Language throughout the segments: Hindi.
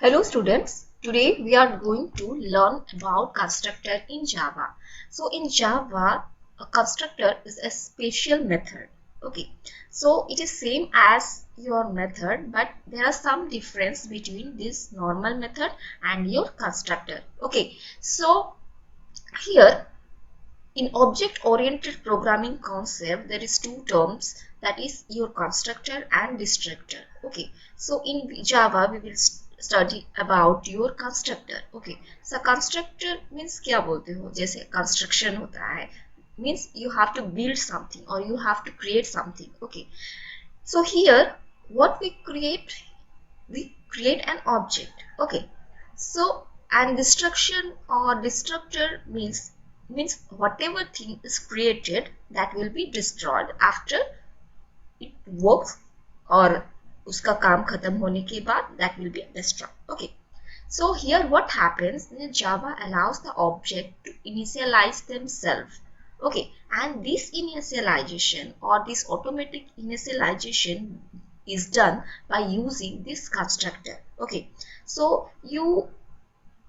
Hello students, today we are going to learn about constructor in Java. So in Java, a constructor is a special method. Okay, so it is same as your method, but there are some difference between this normal method and your constructor. Okay, so here in object-oriented programming concept, there is two terms, that is your constructor and destructor. Okay, so in Java we will study about your constructor. Okay, so constructor means क्या बोलते हो, जैसे construction होता है means you have to build something or you have to create something. Okay, so here what we create an object. Okay, so and destruction or destructor means whatever thing is created that will be destroyed after it works or उसका काम खत्म होने के बाद that will be destroyed. Okay, so here what happens in Java allows the object to initialize themselves. Okay, and this initialization or this automatic initialization is done by using this constructor. Okay, so you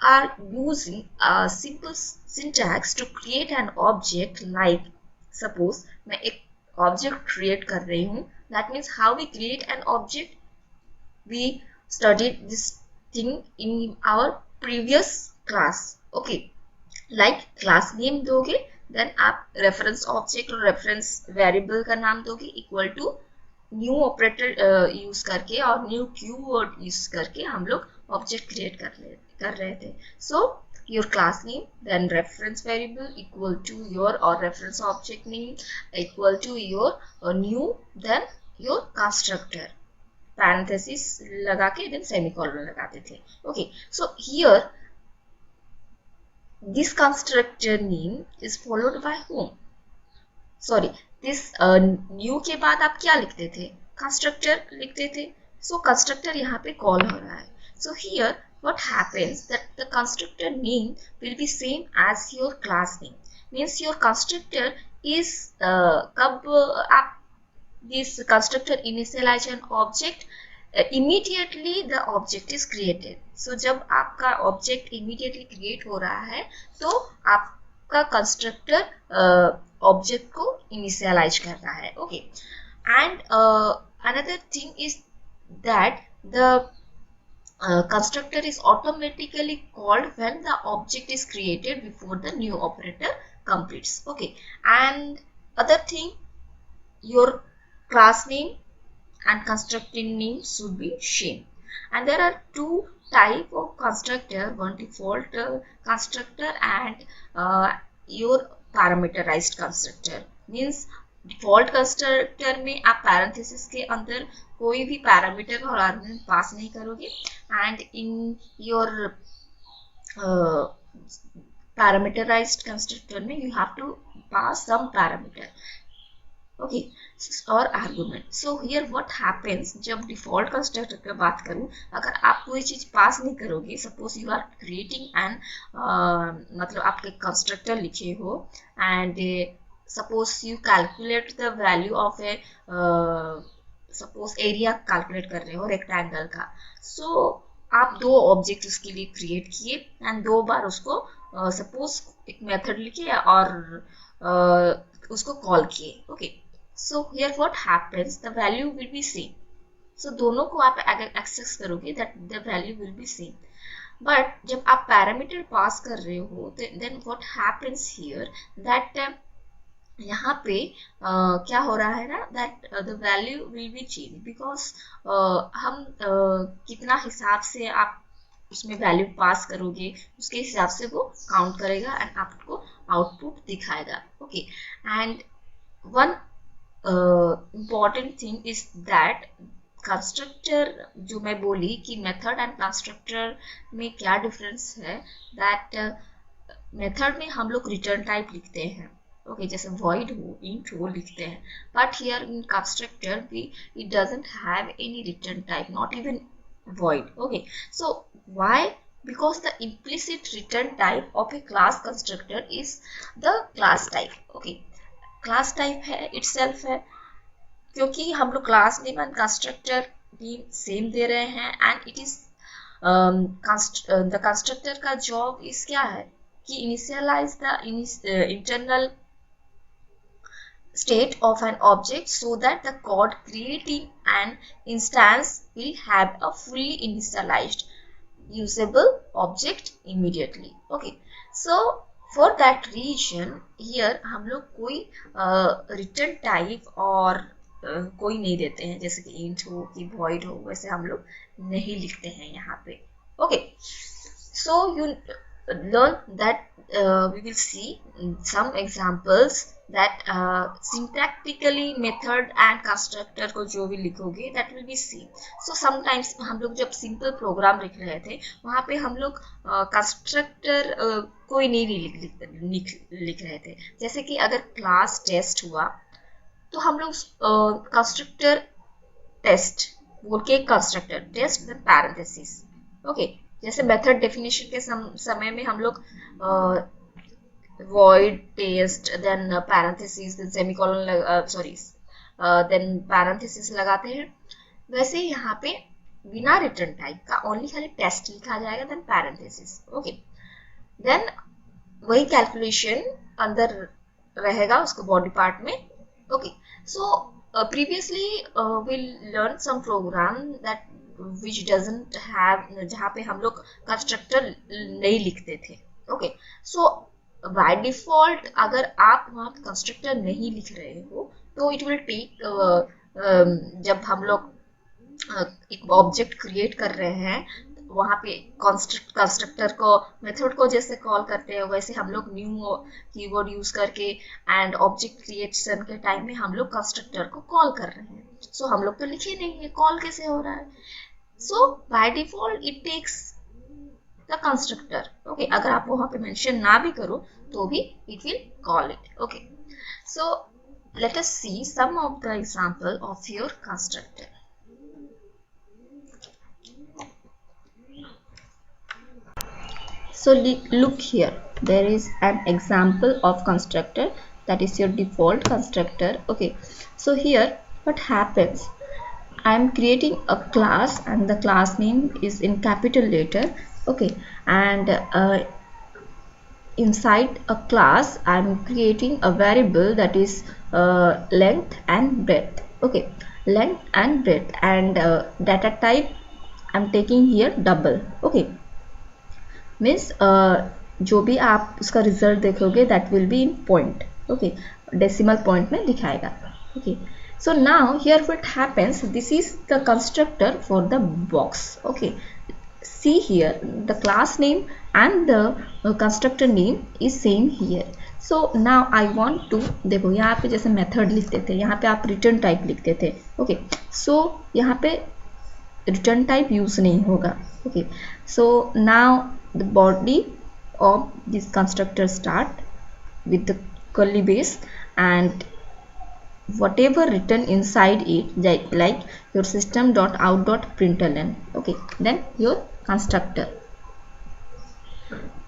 are using a simple syntax to create an object. Like suppose मैं एक object create कर रही हूँ, that means how we create an object, we studied this thing in our previous class. Okay, like class name दोगे, then आप reference object और reference variable का नाम दोगे equal to new operator use करके और न्यू कीवर्ड यूज करके हम लोग ऑब्जेक्ट क्रिएट कर रहे थे. सो your class name, then reference variable equal to your or reference object name equal to your new, then your constructor, parenthesis लगा के then semicolon लगाते थे. Okay, so here this constructor name is followed by whom? Sorry, this new के बाद आप क्या लिखते थे? कंस्ट्रक्टर लिखते थे. सो कंस्ट्रक्टर यहाँ पे कॉल हो रहा है. So here what happens that the constructor name will be same as your class name. Means your constructor is कब आप this constructor initialize an object, immediately the object is created. So जब आपका object immediately create हो रहा है तो आपका constructor ऑब्जेक्ट को इनिशियलाइज कर रहा है. Okay, and another thing is that the constructor is automatically called when the object is created before the new operator completes. Okay, and other thing, your class name and constructor name should be same. And there are two type of constructor, one default constructor and your parameterized constructor. Means default constructor में आप पैरेंथेसिस के अंदर कोई भी पैरामीटर और आर्गुमेंट पास नहीं करोगे, and in your parameterized constructor में you have to pass some parameter. Okay, और argument. So here what happens, जब डिफॉल्ट कंस्ट्रक्टर की बात करूं, अगर आप कोई चीज पास नहीं करोगे, suppose you are creating an मतलब आपके कंस्ट्रक्टर लिखे हो and suppose you calculate the value of a suppose area calculate कर रहे हो रेक्टेंगल का. so आप दो ऑब्जेक्ट उसके लिए क्रिएट किए एंड दो बार उसको suppose एक मेथड लिखे और उसको कॉल किए. Okay, so here what happens, the value will be same. so दोनों को आप अगर एक्सेस करोगे that the value will be same. but जब आप पैरामीटर पास कर रहे हो then what happens here that यहाँ पे क्या हो रहा है ना, that the value will be change because हम कितना हिसाब से आप उसमें वैल्यू पास करोगे उसके हिसाब से वो काउंट करेगा एंड आपको आउटपुट दिखाएगा. Okay, and one important thing is that constructor, जो मैं बोली कि मेथड एंड कंस्ट्रक्टर में क्या डिफरेंस है, दैट मेथड में हम लोग रिटर्न टाइप लिखते हैं. ओके, जैसे void हो, int हो लिखते हैं, but here in constructor it doesn't have any return type, not even void. Okay, so why? Because the implicit return type of a class constructor is the class type. Okay, class type है itself है, क्योंकि हम लोग class name and constructor भी सेम दे रहे हैं and it is the constructor का जॉब इस क्या है कि initialise the internal state of an object so that the code creating an instance will have a fully initialized usable object immediately. Okay, so for that reason here हम लोग कोई रिटर्न टाइप और कोई नहीं देते हैं, जैसे कि int हो कि void हो, वैसे हम लोग नहीं लिखते हैं यहाँ पे. Okay, so you learn that we will see some examples that syntactically method and constructor को जो भी लिखोगे that will be seen. So sometimes हम लोग जब simple program लिख रहे थे वहाँ पे हम लोग constructor कोई नहीं लिख रहे थे. जैसे कि अगर class test हुआ तो हम लोग constructor test बोल के constructor test with parenthesis. Okay, जैसे मेथड डेफिनेशन के समय में हम लोग void test then parenthesis then semicolon then parenthesis लगाते हैं, वैसे ही यहाँ पे बिना रिटर्न टाइप का ओनली खाली टेस्ट लिखा जाएगा देन पैरेंथेसिस. ओके, देन वही कैलकुलेशन अंदर रहेगा उसको बॉडी पार्ट में. Okay, so previously we learn some program that which doesn't have, जहाँ पे हम लोग कंस्ट्रक्टर नहीं लिखते थे. ओके, सो बाय डिफॉल्ट अगर आप वहाँ कंस्ट्रक्टर नहीं लिख रहे हो तो इट विल टेक, जब हम लोग एक ऑब्जेक्ट क्रिएट कर रहे हैं वहाँ पे कंस्ट्रक्टर को मेथड को जैसे कॉल करते हैं वैसे हम लोग न्यू कीवर्ड यूज करके एंड ऑब्जेक्ट क्रिएशन के टाइम में हम लोग कंस्ट्रक्टर को कॉल कर रहे हैं. सो हम लोग तो लिखे नहीं है, कॉल कैसे हो रहा है? So by default it takes the constructor. Okay, अगर आप वहाँ पे mention ना भी करो तो भी it will call it. Okay, so let us see some of the example of your constructor. So look here, there is an example of constructor that is your default constructor. Okay, so here what happens, I am creating a class and the class name is in capital letter. Okay, and inside a class I am creating a variable that is length and breadth. Okay, length and breadth, and data type I am taking here double. Okay, means जो भी आप उसका रिजल्ट देखोगे that will be in point. Okay, decimal point में दिखाएगा. Okay, so now here what happens, this is the constructor for the box. Okay, see here the class name and the constructor name is same here. So now I want to, देखो यहाँ पे जैसे मेथड लिखते थे यहाँ पे आप रिटर्न टाइप लिखते थे. ओके, सो यहाँ पे रिटर्न टाइप यूज नहीं होगा. Okay, so now the body of this constructor start with the curly brace and whatever written inside it, like your system.out.println. okay, then your constructor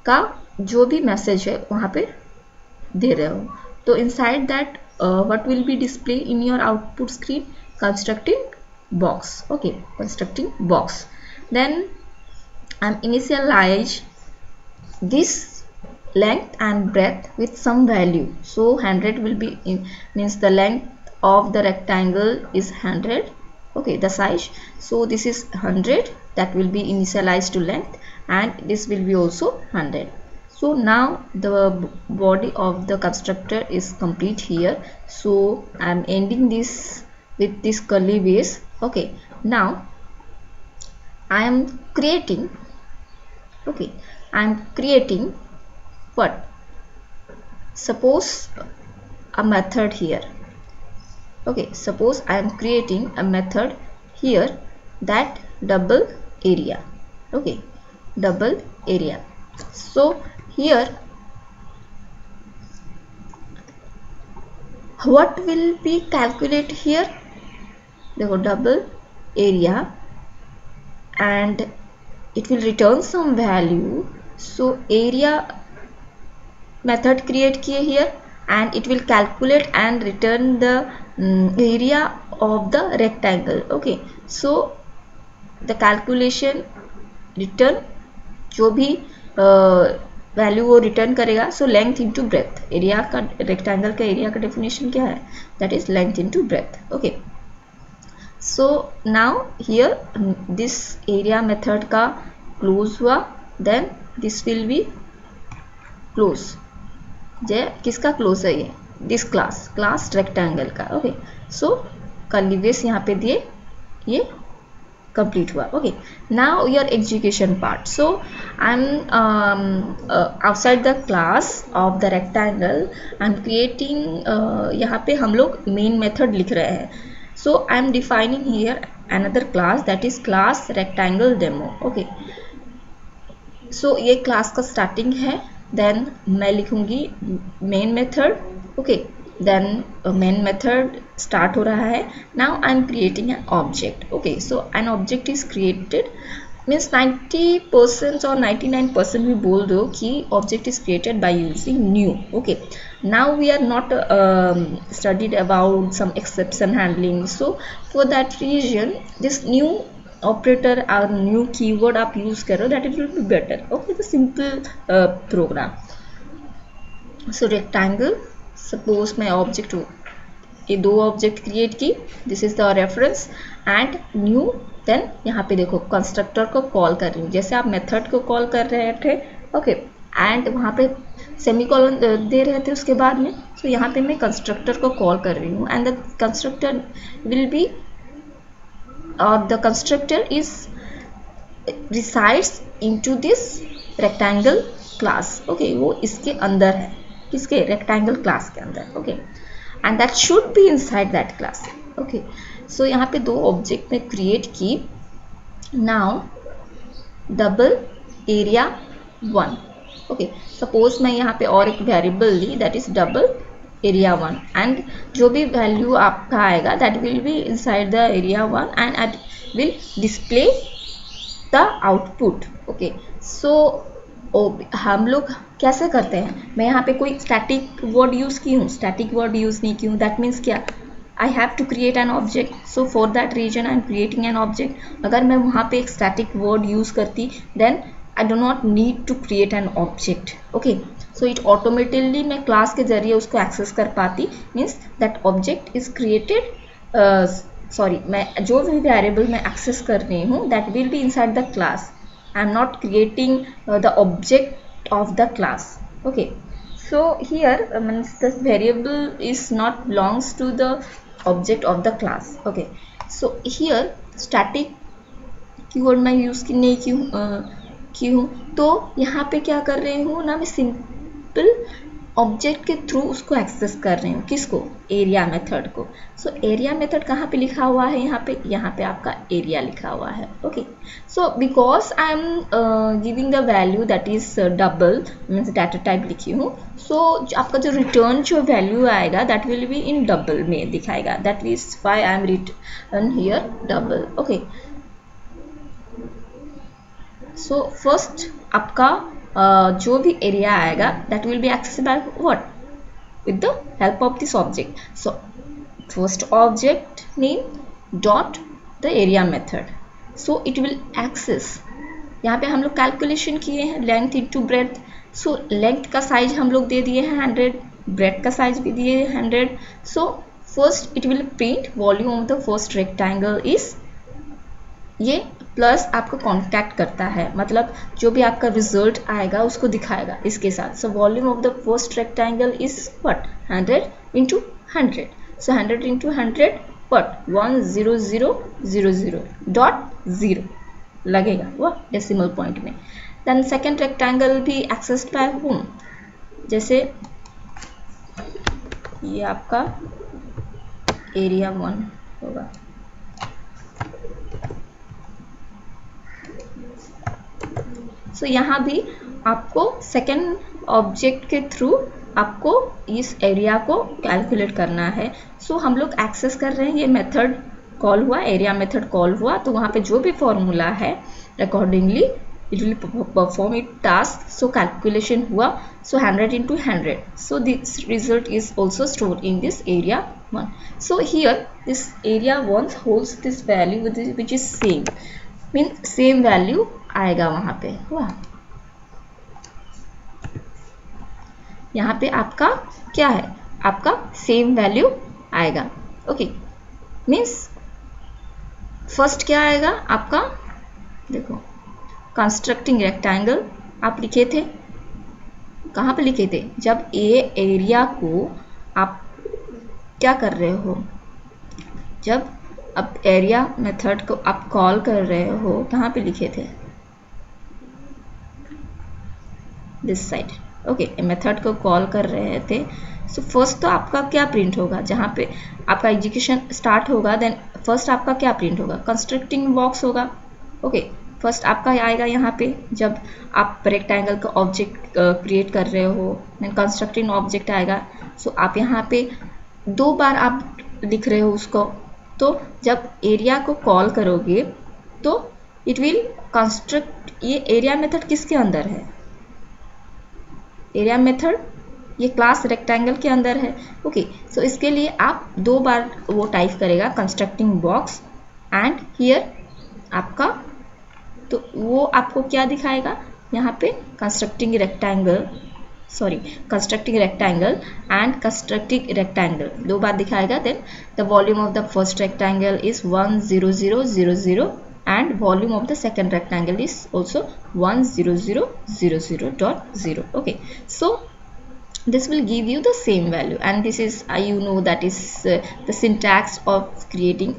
का जो भी मैसेज है वहाँ पे दे रहे हो. तो inside that what will be display in your output screen, constructing box. Okay, constructing box. Then I'm initialize this length and breadth with some value. So 100 will be means the length of the rectangle is 100. Okay, the size, so this is 100, that will be initialized to length, and this will be also 100. So now the body of the constructor is complete here. So I am ending this with this curly brace. Okay, now I am creating, okay, I am creating what, suppose a method here. Okay, suppose I am creating a method here that double area. Okay, double area. So here what will be calculate here, देखो double area and it will return some value. So area method create किए here and it will calculate and return the area of the rectangle. Okay, so the calculation return जो भी वैल्यू वो रिटर्न करेगा, so length into breadth, area का, रेक्टेंगल का एरिया का डेफिनेशन क्या है, that is length into breadth. Okay, so now here this area method का क्लोज हुआ, then this will be close. जे किसका क्लोज है, ये दिस क्लास रेक्टेंगल का। ओके, सो कर्ली ब्रेस यहाँ पे दिए, ये complete हुआ। Okay, now your education part. So I'm outside the class of the rectangle, I'm creating यहाँ पे हम लोग main method लिख रहे हैं, so I'm defining here another class, that is class rectangle demo। Okay, so ये class का starting है, then मैं लिखूंगी main method। Okay, then main method start हो रहा है, now I'm creating an object। Okay, so an object is created, means 90% or 99% भी बोल दो कि object is created by using new। Okay, now we are not studied about some exception handling, so for that reason this new operator or new keyword आप use करो, that it will be better। Okay, the simple program। so rectangle, suppose मैं ऑब्जेक्ट हूँ, ये दो ऑब्जेक्ट क्रिएट की, this is the reference and new, then यहाँ पे देखो कंस्ट्रक्टर को कॉल कर रही हूँ, जैसे आप मेथड को कॉल कर रहे थे। ओके, एंड वहाँ पे सेमीकोलन दे रहे थे उसके बाद में, तो यहाँ पे मैं कंस्ट्रक्टर को कॉल कर रही हूँ, and the constructor will be, और the constructor is resides into this rectangle class. Okay, वो इसके अंदर है, किसके, रेक्टेंगल क्लास के अंदर। Okay, and that should be inside that class. Okay, so यहाँ पे दो ऑब्जेक्ट में क्रिएट की, now double area 1। Okay, suppose मैं यहाँ पे और एक वेरिएबल ली, that is double area 1, and जो भी वैल्यू आपका आएगा that will be inside the area 1 and it will display the output. Okay, so हम लोग कैसे करते हैं, मैं यहाँ पे कोई स्टैटिक वर्ड यूज़ की हूँ, स्टैटिक वर्ड यूज़ नहीं की हूँ, दैट मीन्स क्या, I have to create an object, so for that reason I am creating an object. अगर मैं वहाँ पे एक स्टैटिक वर्ड यूज़ करती, then I do not need to create an object. Okay, so it automatically मैं क्लास के जरिए उसको एक्सेस कर पाती, means that object is created, sorry, मैं जो भी वेरिएबल मैं एक्सेस कर रही हूँ that will be inside the class, I am not creating the object of the class। Okay, so here means the variable is not belongs to the object of the class। Okay, so here static keyword मैं यूज़ नहीं की हूँ, तो यहाँ पे क्या कर रही हूँ ना, मैं सिंपल ऑब्जेक्ट के थ्रू उसको एक्सेस कर रही हूँ, किसको, एरिया मेथड को। सो एरिया मेथड कहाँ पे लिखा हुआ है, यहाँ पे आपका एरिया लिखा हुआ है। Okay, so because I am giving the value that is double, means data type लिखी हूँ, सो आपका जो रिटर्न जो वैल्यू आएगा that will be in double में दिखाएगा, that is why I am return here double. Okay, so first आपका जो भी एरिया आएगा that will be access by what, with the help of this object। so first object name dot the area method, so it will access, यहाँ पे हम लोग कैलकुलेशन किए हैं length into breath, so length का साइज हम लोग दे दिए हैं 100, ब्रेथ का साइज भी दिए 100। So first it will print volume of the first rectangle is, ये प्लस आपको कॉन्टैक्ट करता है, मतलब जो भी आपका रिजल्ट आएगा उसको दिखाएगा इसके साथ। So volume of the first rectangle is what, 100 into 100, so 100 into 100 what, 10000.0 लगेगा वो डेसिमल पॉइंट में। देन सेकेंड रेक्टेंगल भी एक्सेस्ड बाय होम, जैसे ये आपका एरिया 1 होगा। सो यहाँ भी आपको सेकेंड ऑब्जेक्ट के थ्रू आपको इस एरिया को कैलकुलेट करना है। सो हम लोग एक्सेस कर रहे हैं, ये मेथड कॉल हुआ, एरिया मेथड कॉल हुआ, तो वहाँ पे जो भी फॉर्मूला है accordingly it will perform it task. So calculation हुआ, सो 100 into 100, so this result is also stored in this area 1। so here this area 1 holds this value which is same, means same value आएगा वहां पे हुआ, यहाँ पे आपका क्या है, आपका सेम वैल्यू आएगा। ओके, मीन्स फर्स्ट क्या आएगा आपका, देखो कंस्ट्रक्टिंग रेक्टेंगल आप लिखे थे, कहाँ पे लिखे थे, जब ए एरिया को आप क्या कर रहे हो, जब अब एरिया मेथड को आप कॉल कर रहे हो, कहाँ पे लिखे थे, दिस साइड। ओके, मेथड को कॉल कर रहे थे। सो फर्स्ट तो आपका क्या प्रिंट होगा, जहाँ पे आपका एग्जीक्यूशन स्टार्ट होगा, देन फर्स्ट आपका क्या प्रिंट होगा, कंस्ट्रक्टिंग बॉक्स होगा। ओके, फर्स्ट आपका आएगा यहाँ पे, जब आप रेक्टेंगल का ऑब्जेक्ट क्रिएट कर रहे हो, देन कंस्ट्रक्टिंग ऑब्जेक्ट आएगा। सो आप यहाँ पे 2 बार आप लिख रहे हो उसको, तो जब एरिया को कॉल करोगे तो इट विल कंस्ट्रक्ट, ये एरिया मेथड किसके अंदर है, एरिया मेथड ये क्लास रेक्टेंगल के अंदर है। ओके, सो इसके लिए आप 2 बार वो टाइप करेगा कंस्ट्रक्टिंग बॉक्स एंड हियर आपका, तो वो आपको क्या दिखाएगा यहाँ पे, constructing rectangle, sorry constructing rectangle and constructing rectangle 2 बार दिखाएगा। Then the volume of the first rectangle is 10000 and volume of the second rectangle is also 10000.0. Okay, so this will give you the same value, and this is you know that is the syntax of creating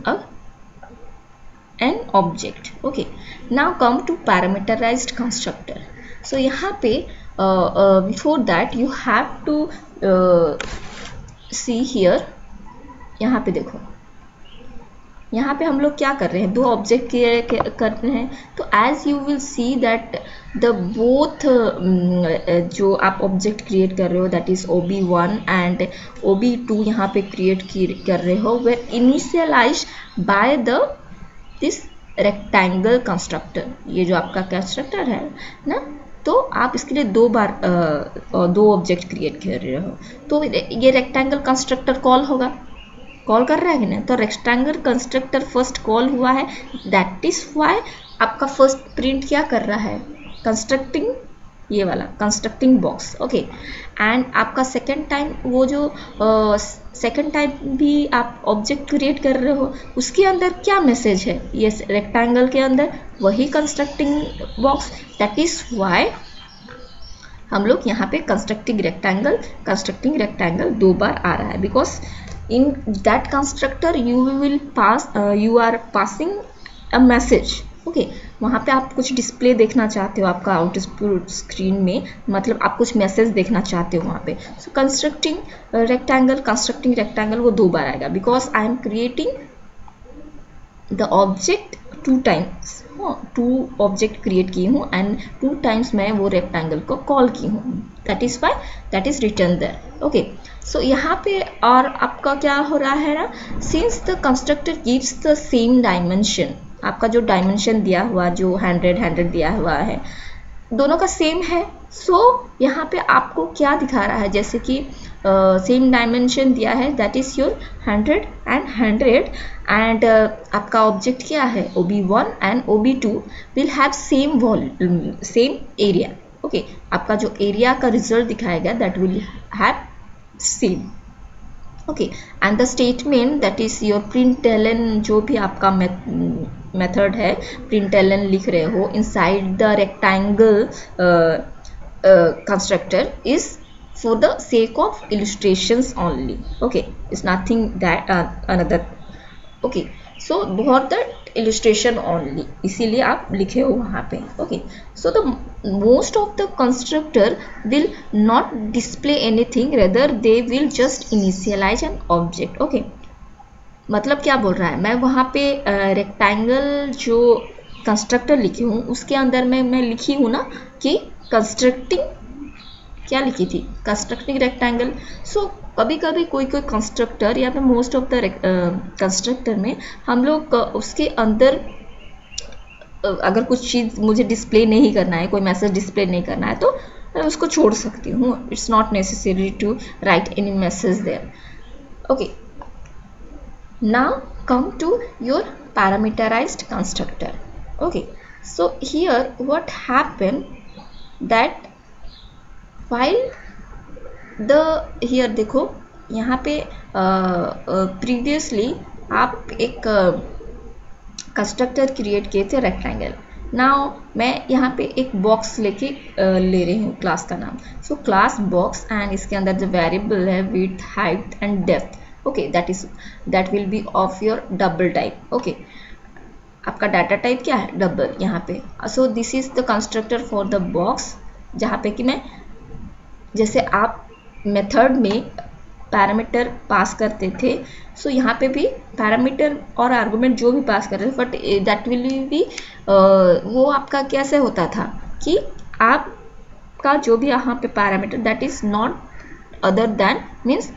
an object. Okay, now come to parameterized constructor. So यहाँ पे before that you have to see here, यहाँ पे देखो, यहाँ पे हम लोग क्या कर रहे हैं, 2 ऑब्जेक्ट कर रहे हैं। तो as you will see that the both जो आप ऑब्जेक्ट क्रिएट कर रहे हो, that is OB1 and OB2 यहाँ पे क्रिएट कर रहे हो, where initialise by the this rectangle constructor. ये जो आपका कंस्ट्रक्टर है ना, तो आप इसके लिए 2 बार 2 ऑब्जेक्ट क्रिएट कर रहे हो, तो ये रेक्टेंगल कंस्ट्रक्टर कॉल होगा, कॉल कर रहा है कि नहीं, तो रेक्टेंगल कंस्ट्रक्टर फर्स्ट कॉल हुआ है, दैट इज वाई आपका फर्स्ट प्रिंट क्या कर रहा है, कंस्ट्रक्टिंग, ये वाला कंस्ट्रक्टिंग बॉक्स। ओके, एंड आपका सेकेंड टाइम वो जो सेकेंड टाइम भी आप ऑब्जेक्ट क्रिएट कर रहे हो, उसके अंदर क्या मैसेज है, ये रेक्टेंगल के अंदर वही constructing box, that is why हम लोग यहाँ पे कंस्ट्रक्टिंग रेक्टेंगल 2 बार आ रहा है, because in that constructor you will pass you are passing a message. okay, वहाँ पे आप कुछ डिस्प्ले देखना चाहते हो आपका आउटपुट स्क्रीन में, मतलब आप कुछ मैसेज देखना चाहते हो वहाँ पे। सो कंस्ट्रक्टिंग रेक्टेंगल वो 2 बार आएगा, because I am creating the object 2 times, 2 object create की हूँ एंड 2 टाइम्स मैं वो रेक्टेंगल को कॉल की हूँ, that is why that is return there. Okay, so यहाँ पे और आपका क्या हो रहा है ना, since the constructor gives the same dimension, आपका जो डायमेंशन दिया हुआ, जो 100 दिया हुआ है, दोनों का सेम है। सो यहाँ पे आपको क्या दिखा रहा है, जैसे कि सेम डायमेंशन दिया है, that is your 100 and 100 and आपका ऑब्जेक्ट क्या है, OB1 and OB2 will have same volume, same area. Okay, आपका जो एरिया का रिजल्ट दिखाएगा that will have same. Okay, and the statement that is your println, जो भी आपका मेथड है, प्रिंटलन लिख रहे हो inside the rectangle constructor is for the sake of illustrations only. Okay, it's nothing that another. Okay, so for the illustration only, इसीलिए आप लिखे हो वहाँ पे। Okay, so the most of the constructor will not display anything, rather they will just initialize an object. Okay, मतलब क्या बोल रहा है, मैं वहाँ पे रेक्टेंगल जो कंस्ट्रक्टर लिखी हूँ उसके अंदर मैं लिखी हूँ ना कि कंस्ट्रक्टिंग, क्या लिखी थी, कंस्ट्रक्टिंग रेक्टेंगल। सो कभी कभी कोई कंस्ट्रक्टर या फिर मोस्ट ऑफ द कंस्ट्रक्टर में हम लोग उसके अंदर अगर कुछ चीज़ मुझे डिस्प्ले नहीं करना है, कोई मैसेज डिस्प्ले नहीं करना है, तो मैं उसको छोड़ सकती हूँ, it's not necessary to write any message there. Okay, now come to your parameterized constructor. Okay, So here what happened that while the here देखो यहाँ पे प्रीवियसली आप एक कंस्ट्रक्टर क्रिएट किए थे रेक्टेंगल. नाउ मैं यहाँ पे एक बॉक्स लेके ले रही हूँ क्लास का नाम. सो क्लास बॉक्स एंड इसके अंदर जो वेरिएबल है width height and depth. Okay that will B of your double type. Okay आपका डाटा टाइप क्या है डबल यहाँ पे. सो this is the constructor for the box जहाँ पे कि मैं जैसे आप मेथड में पैरामीटर पास करते थे. सो यहाँ पे भी पैरामीटर और आर्गुमेंट जो भी पास कर रहे थे बट दैट विल बी वो आपका कैसे होता था कि आपका जो भी यहाँ पे parameter that is not other than means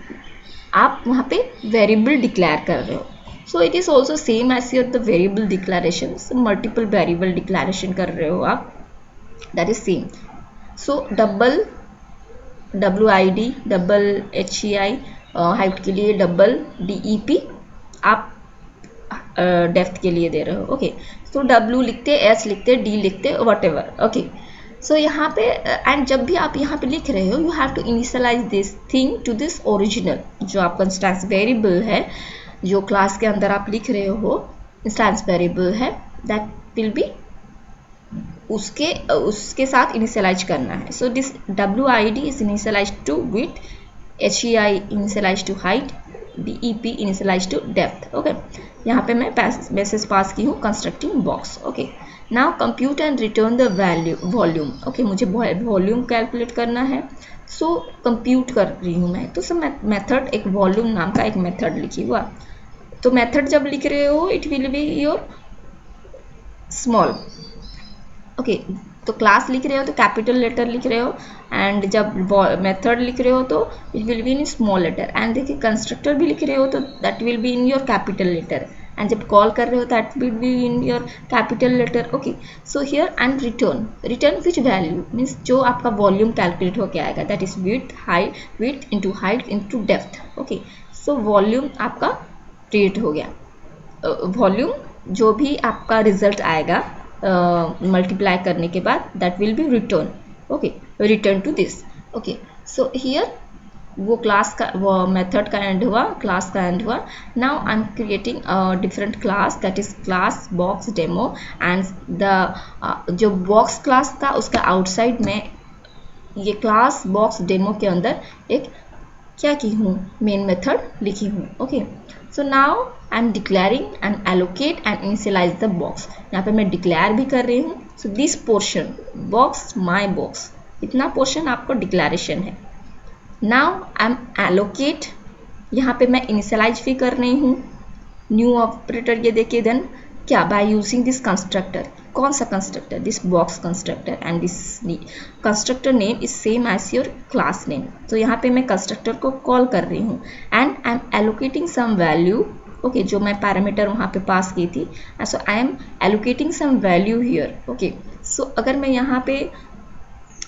आप वहाँ पे वेरिएबल डिक्लेयर कर रहे हो. So it is also same as your the variable declaration. Multiple variable declaration कर रहे हो आप that is same. So double WID double HEI height के लिए डबल DEP आप डेप्थ के लिए दे रहे हो. ओके सो W लिखते S लिखते D लिखते वट एवर. ओके सो यहाँ पे एंड जब भी आप यहाँ पे लिख रहे हो you have to initialise this thing to this original जो आपका इंस्टेंस वेरिएबल है जो क्लास के अंदर आप लिख रहे हो इंस्टेंस वेरिएबल है दैट विल बी उसके साथ इनिशियलाइज करना है. So this WID is initialise to width, HEI initialise to height, DEP initialise to depth. Okay यहाँ पे मैं मैसेज पास की हूँ constructing box. Okay now compute and return the volume. Okay मुझे वॉल्यूम कैलकुलेट करना है. सो कंप्यूट कर रही हूँ मैं. तो सब मेथड एक वॉल्यूम नाम का एक मेथड लिखी हुआ. तो मेथड जब लिख रहे हो it will be your small. Okay तो क्लास लिख रहे हो तो कैपिटल लेटर लिख रहे हो एंड जब मेथड लिख रहे हो तो it will be in small letter. And देखिए कंस्ट्रक्टर भी लिख रहे हो तो that will be in your capital letter and जब कॉल कर रहे हो that will be in your capital letter. Okay so here and return which value means जो आपका वॉल्यूम कैलकुलेट होके आएगा that is width into height into depth. Okay so volume आपका क्रिएट हो गया. वॉल्यूम जो भी आपका रिजल्ट आएगा मल्टीप्लाई करने के बाद that will be return. Okay return to this. Okay so here वो क्लास का वो मेथड का एंड हुआ क्लास का एंड हुआ. Now I am creating different class that is class box demo and the जो बॉक्स क्लास था उसका आउटसाइड में ये क्लास बॉक्स डेमो के अंदर एक क्या की हूँ मेन मेथड लिखी हूँ. Okay so now I am declaring and allocate and initialise the box. यहाँ पे मैं डिक्लेयर भी कर रही हूँ. So this portion box my box इतना पोर्शन आपको डिक्लेरेशन है. नाउ आई एम एलोकेट यहाँ पे मैं इनिशियलाइज भी कर रही हूँ. न्यू ऑपरेटर ये देखिए देन क्या बाय यूजिंग दिस कंस्ट्रक्टर. कौन सा constructor this box constructor and this constructor name is same as your class name. तो यहाँ पे मैं कंस्ट्रक्टर को कॉल कर रही हूँ and I am allocating some value. Okay जो मैं पैरामीटर वहाँ पे पास की थी. So I am allocating some value here. Okay so अगर मैं यहाँ पे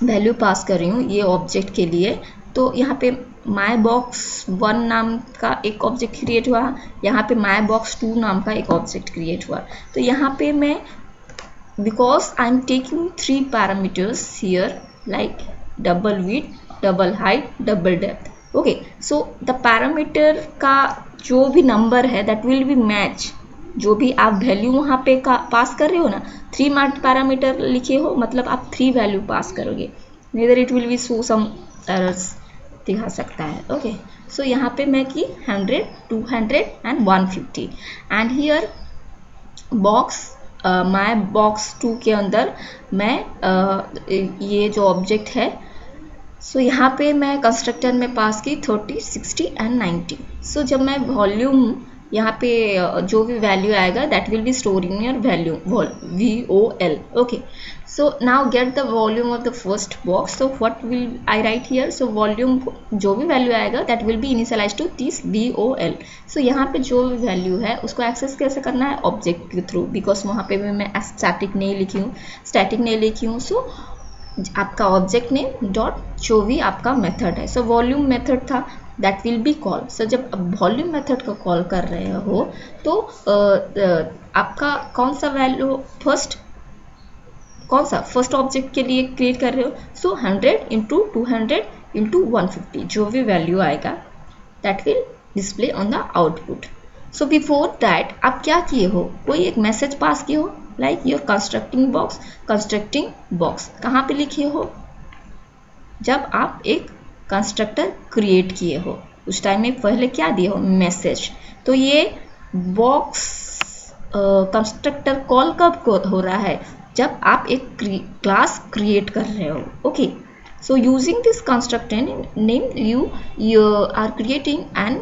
वैल्यू पास कर रही हूँ ये ऑब्जेक्ट के लिए तो यहाँ पे माई बॉक्स 1 नाम का एक ऑब्जेक्ट क्रिएट हुआ. यहाँ पे माई बॉक्स 2 नाम का एक ऑब्जेक्ट क्रिएट हुआ. तो यहाँ पे मैं because I am taking 3 parameters here like double width double height double depth. Okay so the parameter का जो भी नंबर है दैट विल बी मैच. जो भी आप वैल्यू वहाँ पे पास कर रहे हो ना 3 पैरामीटर लिखे हो मतलब आप 3 वैल्यू पास करोगे. Neither it will be show some errors दिखा सकता है. ओके सो यहाँ पे मैं की 100 200 and 150 and here box my box 2 के अंदर मैं ये जो ऑब्जेक्ट है सो यहाँ पे मैं कंस्ट्रक्टर में पास की 30 60 एंड 90. सो जब मैं वॉल्यूम यहाँ पे जो भी वैल्यू आएगा that will be store in your value VOL. Okay so now get the volume of the first box. So what will I write here. So volume जो भी वैल्यू आएगा that will be initialise to this VOL. So यहाँ पे जो भी वैल्यू है उसको एक्सेस कैसे करना है ऑब्जेक्ट के थ्रू बिकॉज वहाँ पे भी मैं स्टैटिक नहीं लिखी हूँ. सो आपका ऑब्जेक्ट नेम डॉट जो भी आपका मेथड है. सो वॉल्यूम मेथड था दैट विल बी कॉल. सो जब वॉल्यूम मेथड को कॉल कर रहे हो तो आपका कौन सा वैल्यू फर्स्ट कौन सा फर्स्ट ऑब्जेक्ट के लिए क्रिएट कर रहे हो, सो 100 इंटू 200 इंटू 150 जो भी वैल्यू आएगा that will display on the output. So before that आप क्या किए हो, कोई एक मैसेज पास किए हो लाइक योर कंस्ट्रक्टिंग बॉक्स कहाँ पे लिखे हो, जब आप एक कंस्ट्रक्टर क्रिएट किए हो उस टाइम में पहले क्या दिए हो, मैसेज। तो ये बॉक्स कंस्ट्रक्टर कॉल कब हो रहा है, जब आप एक क्लास क्रिएट कर रहे हो। Okay, so using this constructor name you are creating an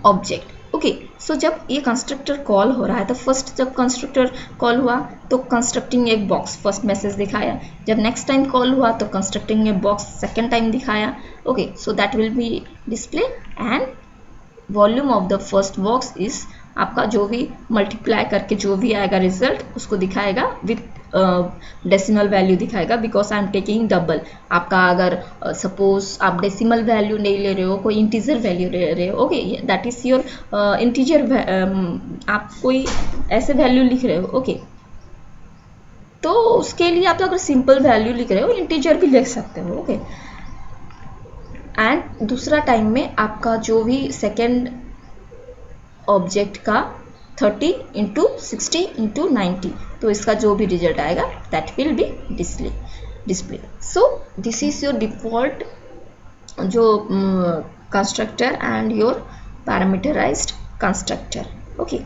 object. Okay, so जब ये कंस्ट्रक्टर कॉल हो रहा है तो फर्स्ट जब कंस्ट्रक्टर कॉल हुआ तो कंस्ट्रक्टिंग एक बॉक्स फर्स्ट मैसेज दिखाया, जब नेक्स्ट टाइम कॉल हुआ तो constructing a box second time दिखाया। Okay, so that will be display and volume of the first box is आपका जो भी मल्टीप्लाई करके जो भी आएगा रिजल्ट उसको दिखाएगा विथ डेसिमल वैल्यू दिखाएगा, because I am taking double. आपका अगर सपोज आप डेसिमल वैल्यू नहीं ले रहे हो, कोई इंटीजर वैल्यू ले रहे हो, okay that is your integer, आप कोई ऐसे वैल्यू लिख रहे हो, ओके तो उसके लिए आप अगर सिंपल वैल्यू लिख रहे हो इंटीजर भी लिख सकते हो। ओके, एंड दूसरा टाइम में आपका जो भी सेकेंड ऑब्जेक्ट का 30 इंटू 60 इंटू 90, तो इसका जो भी रिजल्ट आएगा that will be display. So this is your default जो constructor and your parameterized constructor. Okay.